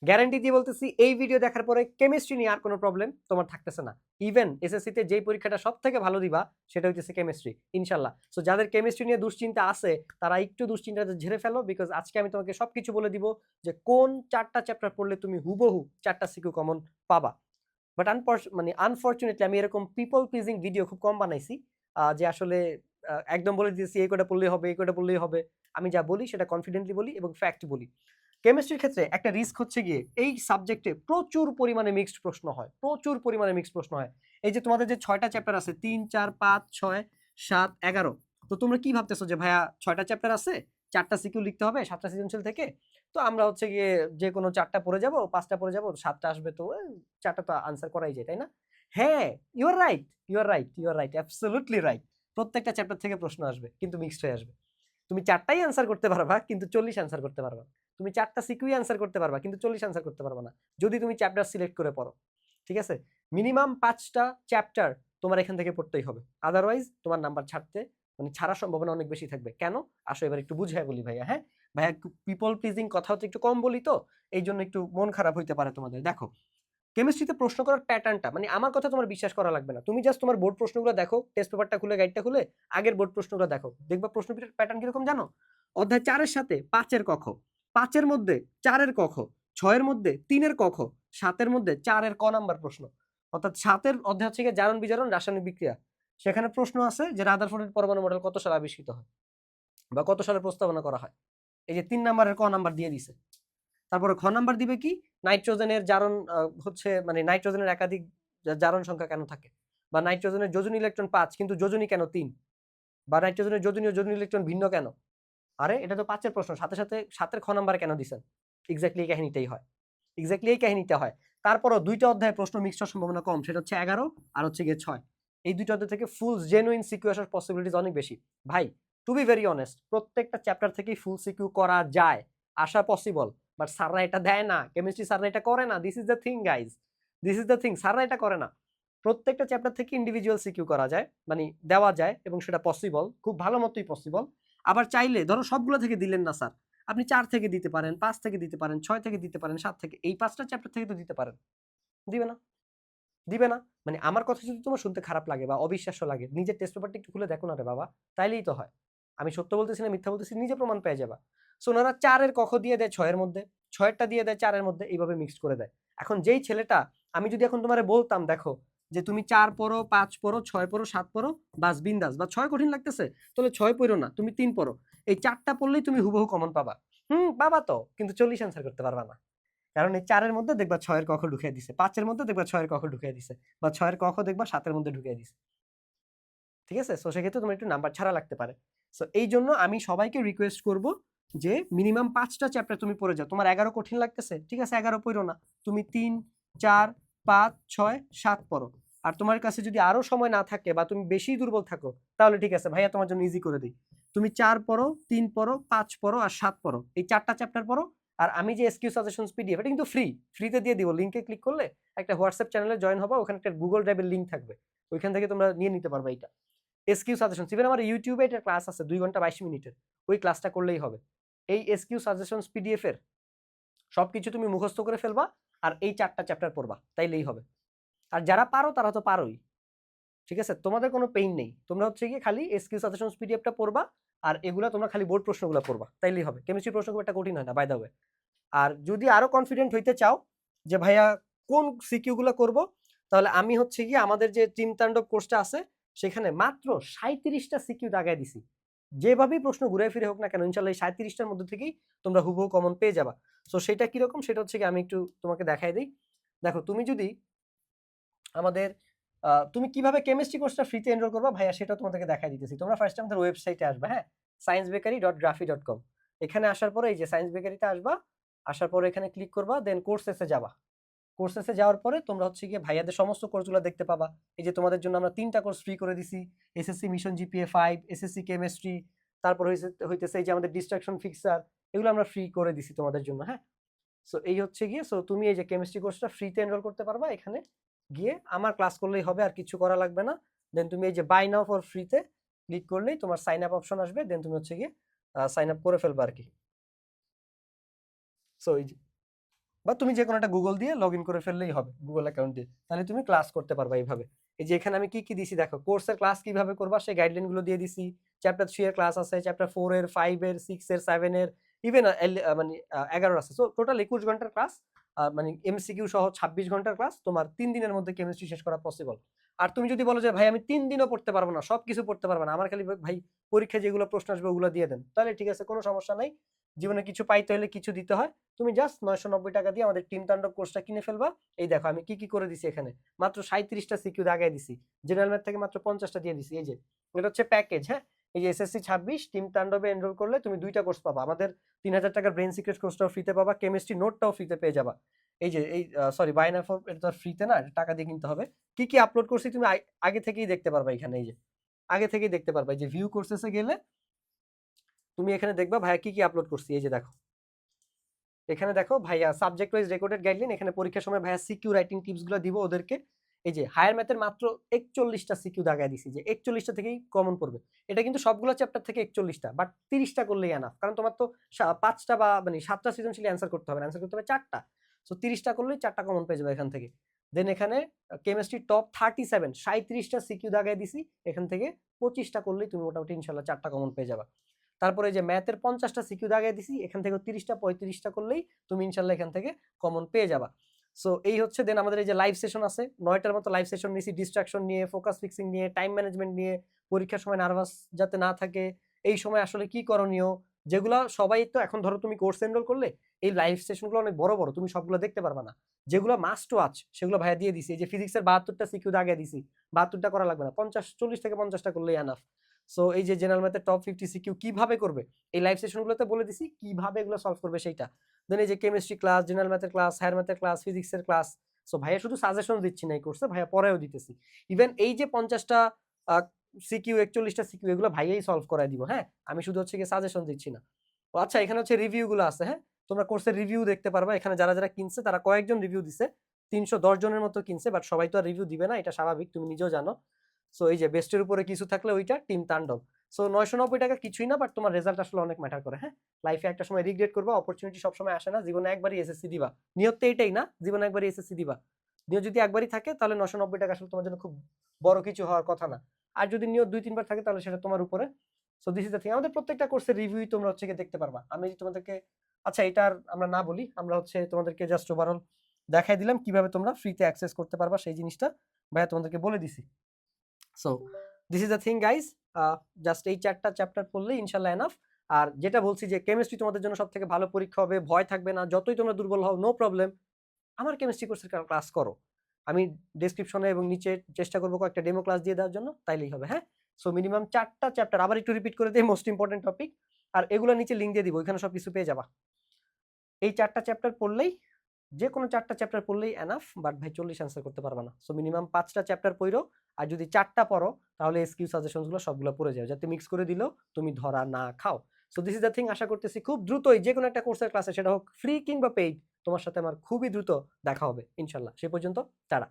Guarantee দিয়ে বলতেছি এই ভিডিও দেখার পরে কেমিস্ট্রি নিয়ে আর কোনো প্রবলেম তোমার থাকতেছে না। ইভেন এসএসসি তে যেই পরীক্ষাটা সবথেকে ভালো দিবা সেটা হইতেছে কেমিস্ট্রি ইনশাআল্লাহ। সো যাদের কেমিস্ট্রি নিয়ে দুশ্চিন্তা আছে তারা একটু দুশ্চিন্তাটা ঝেড়ে ফেলো, বিকজ আজকে আমি তোমাকে সবকিছু বলে দিব যে কোন 4টা চ্যাপ্টার পড়লে তুমি হুবহু 4টা সিকিউ কমন পাবা। বাট মানে আনফরচুনেটলি আমি এরকম পিপল প্লিজিং ভিডিও খুব কম বানাইছি, যে আসলে একদম বলে দিয়েছি এই কটা পড়লেই হবে, এই কটা পড়লেই হবে। আমি যা বলি সেটা কনফিডেন্টলি বলি এবং ফ্যাক্ট বলি। কেমিস্ট্রির ক্ষেত্রে একটা রিস্ক হচ্ছে গিয়ে এই সাবজেক্টে প্রচুর পরিমাণে মিক্সড প্রশ্ন হয়, প্রচুর পরিমাণে মিক্সড প্রশ্ন হয়। এই যে তোমাদের যে 6টা চ্যাপ্টার আছে 3 4 5 6 7 11, তো তোমরা কি ভাবতেছো যে ভাইয়া 6টা চ্যাপ্টার আছে 4টা সিকিউ লিখতে হবে 7টা সৃজনশীল থেকে, তো আমরা হচ্ছে গিয়ে যে কোনো 4টা পড়ে যাব 5টা পড়ে যাব 7টা আসবে, তো 4টা তো আনসার করাই যায় তাই না? হ্যাঁ, you are right, you are right, you are right, absolutely right. প্রত্যেকটা চ্যাপ্টার থেকে প্রশ্ন আসবে কিন্তু মিক্সড হয়ে আসবে। তুমি 4টাই আনসার করতে পারবা কিন্তু 40 আনসার করতে পারবা। তুমি 4টা সিকিউই আনসার করতে পারবা কিন্তু 40 আনসার করতে পারবা না যদি তুমি চ্যাপ্টার সিলেক্ট করে পড়ো। ঠিক আছে? মিনিমাম 5টা চ্যাপ্টার তোমার এখান থেকে পড়তেই হবে, আদারওয়াইজ তোমার নাম্বার ছাড়তে মানে ছাড়ার সম্ভাবনা অনেক বেশি থাকবে। কেন আসো এবার একটু বুঝাই বলি ভাইয়া। হ্যাঁ ভাইয়া, পিপল প্লিজিং কথা হচ্ছে একটু কম বলি, তো এই জন্য একটু মন খারাপ হইতে পারে তোমাদের। দেখো কেমিস্ট্রিতে প্রশ্ন করার প্যাটার্নটা মানে আমার কথা তোমার বিশ্বাস করা লাগবে না, তুমি জাস্ট তোমার বোর্ড প্রশ্নগুলো দেখো, টেস্ট পেপারটা খুলে গাইডটা খুলে আগের বোর্ড প্রশ্নগুলো দেখো, দেখবা প্রশ্ন প্যাটার্ন কিরকম জানো? অধ্যায় 4-এর সাথে 5-এর কখ, 5-এর মধ্যে 4-এর কখ, 6-এর মধ্যে 3-এর কখ, 7-এর মধ্যে 4-এর ক নাম্বার প্রশ্ন। অর্থাৎ 7-এর অধ্যায় হচ্ছে জারণ বিজারণ রাসায়নিক বিক্রিয়া, সেখানে প্রশ্ন আছে যে রাদারফোর্ডের পরমাণু মডেল কত সালে আবিষ্কৃত হয় বা কত সালে প্রস্তাবনা করা হয়। এই যে 3 নাম্বারের ক নাম্বার দিয়ে দিছে। তারপরে খ নাম্বার দিবে কি নাইট্রোজেনের জারণ হচ্ছে মানে নাইট্রোজেনের একাধিক জারণ সংখ্যা কেন থাকে, বা নাইট্রোজেনের যোজনী ইলেকট্রন 5 কিন্তু যোজনী কেন 3, বা নাইট্রোজেনের যোজনী ও যোজনী ইলেকট্রন ভিন্ন কেন। আরে এটা তো 5-এর প্রশ্ন, সাথে সাথে 7-এর খ নাম্বারে কেন দিছেন? এক্স্যাক্টলি এই কাহিনীটাই হয়, এক্স্যাক্টলি এই কাহিনীটা হয়। তারপরও দুইটা অধ্যায়ে প্রশ্ন মিক্স হওয়ার সম্ভাবনা কম, সেটা হচ্ছে 11 আর হচ্ছে গিয়ে 6। এই দুইটা অধ্যায় থেকে ফুল জেনুইন সিকিউ আসার পসিবিলিটিস অনেক বেশি। ভাই টু বি ভেরি অনেস্ট প্রত্যেকটা চ্যাপ্টার থেকেই ফুল সিকিউ করা যায়, আসা পসিবল, বাট স্যাররা এটা দেয় না, কেমিস্ট্রি স্যাররা এটা করে না। This is the thing guys, this is the thing, স্যাররা এটা করে না। প্রত্যেকটা চ্যাপ্টার থেকে ইন্ডিভিজুয়াল সিকিউ করা যায়, মানে দেওয়া যায় এবং সেটা পসিবল, খুব ভালো মতোই পসিবল। আবার চাইলে ধরো সবগুলো থেকে দিলেন না স্যার, আপনি 4 থেকে দিতে পারেন, 5 থেকে দিতে পারেন, 6 থেকে দিতে পারেন, 7 থেকে, এই 5টা চ্যাপ্টার থেকে তো দিতে পারেন। দিবে না, দিবে না। মানে আমার কথা যদি তোমার শুনতে খারাপ লাগে বা অবিশ্বাস্য লাগে, নিজের টেস্ট পেপারটা একটু খুলে দেখো না রে বাবা, তাইলেই তো হয়। আমি সত্য বলতেছি না মিথ্যা বলতেছি, নিজে প্রমাণ পেয়ে যাবা। সো ওনারা 4-এর কখ দিয়ে দেয় 6-এর মধ্যে, 6-এরটা দিয়ে দেয় 4-এর মধ্যে, এইভাবে মিক্সড করে দেয়। এখন যেই ছেলেটা, আমি যদি এখন তোমারে বলতাম দেখো যে তুমি 4 পড়ো, 5 পড়ো, 6 পড়ো, 7 পড়ো, বাস বিন্দাস, বা 6 কঠিন লাগতেছে তাহলে 6 পড়ো না, তুমি 3 পড়ো, এই 4টা পড়লেই তুমি হুবহু কমন পাবা। পাবা তো, কিন্তু 40 অ্যান্সার করতে পারবা না। কারণ এই 4-এর মধ্যে দেখবা 6-এর কখ ঢুকিয়ে দিছে, 5-এর মধ্যে দেখবা 6-এর কখ ঢুকিয়ে দিছে, বা 6-এর কখ দেখবা 7-এর মধ্যে ঢুকিয়ে দিছে। ঠিক আছে? সো সেক্ষেত্রে তোমার একটু নাম্বার ছাড়া লাগতে পারে। সো এই জন্য আমি সবাইকে রিকোয়েস্ট করব যে মিনিমাম 5টা চ্যাপ্টার তুমি পড়ে যাও। তোমার 11 কঠিন লাগতেছে, ঠিক আছে 11 পড়ো না, তুমি 3 4 5 6 7 পড়ো। আর তোমার কাছে যদি আরো সময় না থাকে বা তুমি বেশি দুর্বল থাকো তাহলে ঠিক আছে ভাইয়া তোমার জন্য ইজি করে দিই, তুমি 4 পড়ো, 3 পড়ো, 5 পড়ো আর 7 পড়ো, এই 4টা চ্যাপ্টার পড়ো। আর আমি যে এসকিউ সাজেশনস পিডিএফ এটা কিন্তু ফ্রিতে দিয়ে দিব, লিংকে ক্লিক করলে একটা হোয়াটসঅ্যাপ চ্যানেলে জয়েন হবা, ওখানে একটা গুগল ড্রাইভের লিংক থাকবে, ওইখান থেকে তোমরা নিয়ে নিতে পারবে এটা এসকিউ সাজেশন। ইভেন আমার ইউটিউবে এটা ক্লাস আছে 2 ঘন্টা 22 মিনিটের, ওই ক্লাসটা করলেই হবে। এই এসকিউ সাজেশনস পিডিএফ এর সবকিছু তুমি মুখস্থ করে ফেলবা আর এই 4টা চ্যাপ্টার পড়বা, তাইলেই হবে। আর যারা পারো তারা তো পারোই, ঠিক আছে, তোমাদের কোনো পেইন নেই, তোমরা হচ্ছে গিয়ে খালি এসকিউ সাজেশনস পিডিএফটা পড়বা আর এগুলা তোমরা খালি বোর্ড প্রশ্নগুলো পড়বা, তাইলেই হবে। কেমিস্ট্রি প্রশ্ন খুব একটা কঠিন হয় না বাই দ্য ওয়ে। আর যদি আরো কনফিডেন্ট হইতে চাও যে ভাইয়া কোন সিকিউ গুলো করব, তাহলে আমি হচ্ছে গিয়ে আমাদের যে টিম তাণ্ডব কোর্সটা আছে সেখানে মাত্র 37টা সিকিউ দাগায় দিছি, যেভাবেই প্রশ্ন ঘুরে ফিরে হোক না কেন ইনশাল্লাহ এই 37টার মধ্যে থেকেই তোমরা হুবহু কমন পেয়ে যাবা। সো সেটা কিরকম সেটা হচ্ছে কি আমি একটু তোমাকে দেখাই দিই। দেখো তুমি যদি আমাদের তুমি কিভাবে কেমিস্ট্রি কোর্সটা ফ্রিতে এনরোল করবা ভাইয়া সেটা তোমাদেরকে দেখাই দিতেছি। তোমরা ফার্স্ট আমাদের ওয়েবসাইটে আসবে, হ্যাঁ sciencebakery.graphy.com, এখানে আসার পরে এই যে সায়েন্স বেকারিতে আসবা, আসার পরে এখানে ক্লিক করবা, দেন কোর্সেসে যাবা। কোর্সেসে যাওয়ার পরে তোমরা হচ্ছে গিয়ে ভাইয়াদের সমস্ত কোর্সগুলো দেখতে পাবা। এই যে তোমাদের জন্য আমরা 3টা কোর্স ফ্রি করে দিছি, SSC mission GPA 5, SSC chemistry, তারপর হইতেছে এই যে আমাদের ডিস্ট্রাকশন ফিক্সার, এগুলো আমরা ফ্রি করে দিছি তোমাদের জন্য। হ্যাঁ, সো এই হচ্ছে গিয়ে, সো তুমি এই যে কেমিস্ট্রি কোর্সটা ফ্রিতে এনরোল করতে পারবা, এখানে গিয়ে আমার ক্লাস করলেই হবে, আর কিছু করা লাগবে না। দেন তুমি এই যে বাই নাও ফর ফ্রিতে ক্লিক করলেই তোমার সাইন আপ অপশন আসবে, দেন তুমি হচ্ছে গিয়ে সাইন আপ করে ফেলবা আর কি। সো এই যে বা তুমি যে কোনো একটা গুগল দিয়ে লগ ইন করে ফেললেই হবে, গুগল অ্যাকাউন্ট দিয়ে, তাহলে তুমি ক্লাস করতে পারবা এইভাবে। এই যে এখানে আমি কি কি দিছি দেখো, কোর্সের ক্লাস কিভাবে করবা সেই গাইডলাইন গুলো দিয়ে দিছি। চ্যাপ্টার 3 এর ক্লাস আছে, চ্যাপ্টার 4 এর, 5 এর, 6 এর, 7 এর, ইভেন মানে 11 আছে। সো টোটাল 21 ঘন্টার ক্লাস, মানে এমসিকিউ সহ 26 ঘন্টার ক্লাস, তোমার 3 দিনের মধ্যে কেমিস্ট্রি শেষ করা পসিবল। আর তুমি যদি বলো যে ভাই আমি 3 দিনও পড়তে পারবো না, সবকিছু পড়তে পারবো না, আমার খালি ভাই পরীক্ষায় যেগুলো প্রশ্ন আসবে ওগুলো দিয়ে দেন, তাহলে ঠিক আছে, কোনো সমস্যা নাই। জীবনে কিছু পাইতে হলে কিছু দিতে হয়, তুমি জাস্ট 990 টাকা দিয়ে আমাদের টিম তাণ্ডব কোর্সটা কিনে ফেলবা। এই দেখো আমি কি কি করে দিছি এখানে, মাত্র 37টা সিকিউ দাগায় দিছি, জেনারেল ম্যাথ থেকে মাত্র 50টা দিয়ে দিছি। এই যে এটা হচ্ছে প্যাকেজ, হ্যাঁ। এই যে এসএসসি 26 টিম তাণ্ডবে এনরোল করলে তুমি 2টা কোর্স পাবা, আমাদের 3000 টাকার ব্রেন সিক্রেট কোর্সটাও ফ্রিতে পাবা, কেমিস্ট্রি নোটটাও ফ্রিতে পেয়ে যাবা। এই যে এই সরি বায়না ফর, এটা তো ফ্রিতে না, এটা টাকা দিয়ে কিনতে হবে। কি কি আপলোড করছি তুমি আগে থেকেই দেখতে পারবা এখানে, এই যে আগে থেকেই দেখতে পারবা। এই যে ভিউ কোর্সেসে গেলে তুমি এখানে দেখবা ভাইয়া কি কি আপলোড করছি। এই যে দেখো এখানে দেখো ভাইয়া সাবজেক্ট ওয়াইজ রেকর্ডেড গাইডলাইন, এখানে পরীক্ষার সময় ভাইয়া সিকিউ রাইটিং টিপস গুলো দিব ওদেরকে। এই যে হায়ার ম্যাথের মাত্র 41টা সিকিউ দাগায় দিছি, যে 41টা থেকেই কমন পড়বে। এটা কিন্তু সবগুলো চ্যাপ্টার থেকে 41টা, বাট 30টা করলেই এনাফ, কারণ তোমার তো 5টা বা মানে 7টা সৃজনশীল অ্যান্সার করতে হবে, অ্যান্সার করতে হবে 4টা। সো 30টা করলেই 4টা কমন পেয়ে যাবে এখান থেকে। দেন এখানে কেমিস্ট্রি টপ 37 37টা সিকিউ দাগায় দিছি, এখান থেকে 25টা করলেই তুমি মোটামুটি ইনশাল্লাহ 4টা কমন পেয়ে যাবা। তারপরে যে ম্যাথের 50টা সিকিউ দাগায় দিছি, এখান থেকে 30টা 35টা করলেই তুমি ইনশাল্লাহ এখান থেকে কমন পেয়ে যাবা। সো এই হচ্ছে। দেন আমাদের এই যে লাইভ সেশন আছে, 9টার মতো লাইভ সেশন নিয়েছি, ডিস্ট্রাকশন নিয়ে, ফোকাস ফিক্সিং নিয়ে, টাইম ম্যানেজমেন্ট নিয়ে, পরীক্ষার সময় নার্ভাস যাতে না থাকে, এই সময় আসলে কি করণীয়, যেগুলো সবাই তো এখন ধরো তুমি কোর্স এনরোল করলে এই লাইভ সেশনগুলো অনেক বড় বড়, তুমি সবগুলো দেখতে পারবা না, যেগুলো মাস্ট ওয়াচ সেগুলো ভাইয়া দিয়ে দিছি। এই যে ফিজিক্সের 72টা সিকিউ দাগিয়ে দিছি, 72টা করা লাগবে না, 40 থেকে 50টা করলেই এনাফ। সো এই যে জেনারেল ম্যাথের টপ 50 সিকিউ কিভাবে করবে এই লাইভ সেশনগুলোতে বলে দিছি, কিভাবে এগুলো সলভ করবে সেইটা। দেন এই যে কেমিস্ট্রি ক্লাস, জেনারেল ম্যাথের ক্লাস, হায়ার ম্যাথের ক্লাস, ফিজিক্সের ক্লাস। সো ভাইয়া শুধু সাজেশন দিচ্ছি না এই কোর্সে, ভাইয়া পরেও দিতেছি। ইভেন এই যে 50টা সিকিউ, 41টা সিকিউ, এগুলো ভাইয়াই সলভ করায় দিব, হ্যাঁ, আমি শুধু হচ্ছে কি সাজেশন দিচ্ছি না। ও আচ্ছা, এখানে হচ্ছে রিভিউ গুলো আছে, হ্যাঁ, তোমরা কোর্সের রিভিউ দেখতে পারবা। এখানে যারা যারা কিনছে তারা কয়েকজন রিভিউ দিছে, 310 জনের মতো কিনছে, বাট সবাই তো আর রিভিউ দিবে না, এটা স্বাভাবিক, তুমি নিজেও জানো। সো এই যে বেস্টের উপরে কিছু থাকলে ওইটা টিম তাণ্ডব। সো 990 টাকা কিছুই না, বাট তোমার রেজাল্ট আসলে অনেক ম্যাটার করে, হ্যাঁ। লাইফে একটা সময় রিগ্রেট করবা, অপরচুনিটি সবসময় আসে না, জীবনে একবারই এসএসসি দিবা, নিয়ত তো এটাই না, জীবনে একবারই এসএসসি দিবা। নিয়ত যদি একবারই থাকে তাহলে 990 টাকা আসলে তোমার জন্য খুব বড় কিছু হওয়ার কথা না। আর যদি নিয়ত 2-3 বার থাকে তাহলে সেটা তোমার উপরে। So this is the thing, আমাদের প্রত্যেকটা কোর্সের রিভিউ তোমরা হচ্ছে দেখতে পারবা। আমি তোমাদেরকে, আচ্ছা এটার আমরা না বলি, আমরা হচ্ছে তোমাদেরকে জাস্ট ওভারঅল দেখাই দিলাম কিভাবে তোমরা ফ্রিতে অ্যাক্সেস করতে পারবা, সেই জিনিসটা ভাইয়া তোমাদেরকে বলে দিছি। So this is the thing guys, just এই 4টা চ্যাপ্টার পড়লে ইনশাল্লাহ এনাফ। আর যেটা বলছি যে কেমিস্ট্রি তোমাদের জন্য সব থেকে ভালো পরীক্ষা হবে, ভয় থাকবে না, যতই তোমরা দুর্বল হও নো প্রবলেম, আমার কেমিস্ট্রি কোর্সের ক্লাস করো। আমি ডেসক্রিপশনে এবং নিচে চেষ্টা করবো কয়েকটা ডেমো ক্লাস দিয়ে দেওয়ার জন্য, তাইলেই হবে, হ্যাঁ। সো মিনিমাম 4টা চ্যাপ্টার, আবার একটু রিপিট করে দিই, মোস্ট ইম্পর্টেন্ট টপিক, আর এগুলো নিচে লিঙ্ক দিয়ে দিব, ওইখানে সব কিছু পেয়ে যাবা। এই 4টা চ্যাপ্টার পড়লেই, যে কোনো 4টা চ্যাপ্টার পড়লেই এনাফ, বাট ভাই 40 অ্যান্সার করতে পারবা না। সো মিনিমাম 5টা চ্যাপ্টার পড়ো, আর যদি 4টা পড়ো তাহলে এসকিউ সাজেশনসগুলো সবগুলো পড়ে যাও, যাতে মিক্স করে দিলেও তুমি ধরা না খাও। So this is the thing, আশা করতেছি খুব দ্রুতই যে কোনো একটা কোর্সের ক্লাসে, সেটা হোক ফ্রি কিংবা পেইড, তোমার সাথে আমার খুবই দ্রুত দেখা হবে ইনশাল্লাহ। সে পর্যন্ত টাটা।